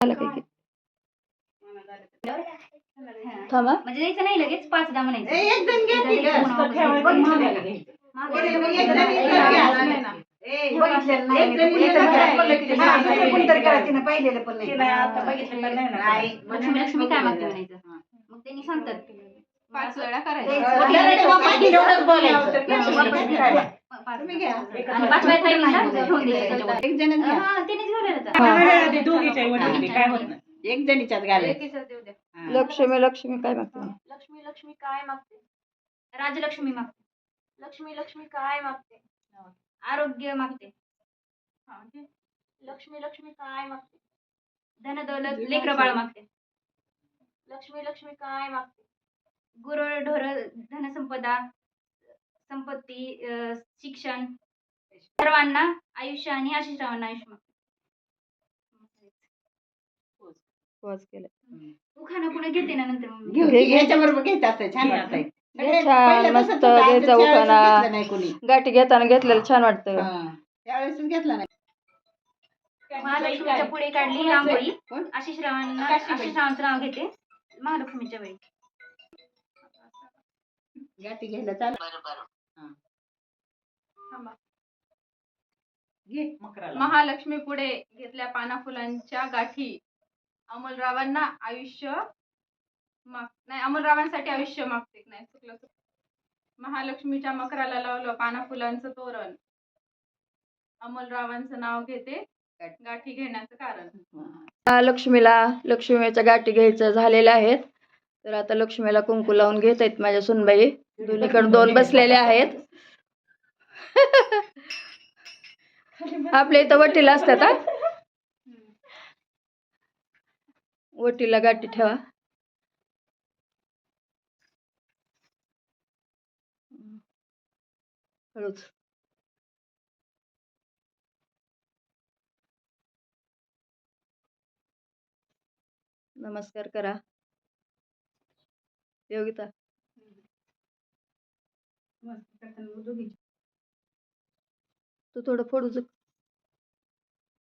झालं काय की थांबा म्हणजे द्यायचं नाही लगेच 5दा म्हणायचं. एक जण घे की एकदा गं. द्यायचं म्हणून बघितलं मागं नाही. मागं एक जण मागं घ्या. बघितलेलं नाही. एक जण एक जण घ्या. बोललं की हा, दुसरं कोणतरी करा, तिनं पाहिलेलं पण नाही. आता बघितलं पण नाही ना. नाही. लक्ष्मी लक्ष्मी काय मागते म्हणायचं. मग त्यांनी सांगतात 5 वेळा करायचं. एवढंच बोलायचं. तुम्ही घ्या. आणि 5व्या टाइमिंगला ठेवून द्यायचं. एक जणच घ्या. हा त्यांनीच घालायचं. काय होत नाही. एक जणीच्यात घालायचं. एकीचं देऊ द्या. लक्ष्मी लक्ष्मी काय मागते लक्ष्मी लक्ष्मी काय मागते. राजलक्ष्मी मागते. लक्ष्मी लक्ष्मी काय मागते. आरोग्य मागते. लक्ष्मी लक्ष्मी काय मागते. धन दौलत लेकरं बाळ मागते. लक्ष्मी लक्ष्मी काय मागते. गुरु ढोर धनसंपदा संपत्ती शिक्षण सर्वांना आयुष्य आणि आशिषरावांना आयुष्य मागते. पॉज केलं उखाणं पुढे घेते ना नंतर मग. घेऊ घे, की. घे. ह्याच्याबरोबर घ्यायचं असतं. छान वाटतंय. सगळे छान, पहिलं मस्त तसंच होतं. घ्यायचं आमच्या शाळेत उखाणा. घेतलं नाही कोणी. गाठी घेताना घेतलेलं छान वाटतं हा. त्यावेळेस घेतला नाही. महालक्ष्मीच्या पुढे काढली रांगोळी. कोण? आशिषरावांचं नाव घेते महालक्ष्मीच्या वेळी. गाठी घ्यायला चालू. घे मकराला. महालक्ष्मी पुढे घेतल्या पाना फुलांच्या गाठी अमोलरावांना आयुष्य नाही, अमोलरावांसाठी आयुष्य मागते. नाही, चुकलं. महालक्ष्मीच्या मकराला लावलं पाना फुलांचं तोरण. अमोलरावांचं नाव घेते गाठी घेण्याचं कारण. लक्ष्मीच्या गाठी घ्यायचं झालेल्या आहेत. तर आता लक्ष्मीला कुंकू लावून घेत आहेत माझ्या सुनबाई. दोन्हीकडे 2 बसलेले आहेत. आपल्या इथं वटीला असतात. हा वटीला गाठी ठेवा. हळूच नमस्कार करा. योगिता तू थोडं फोडू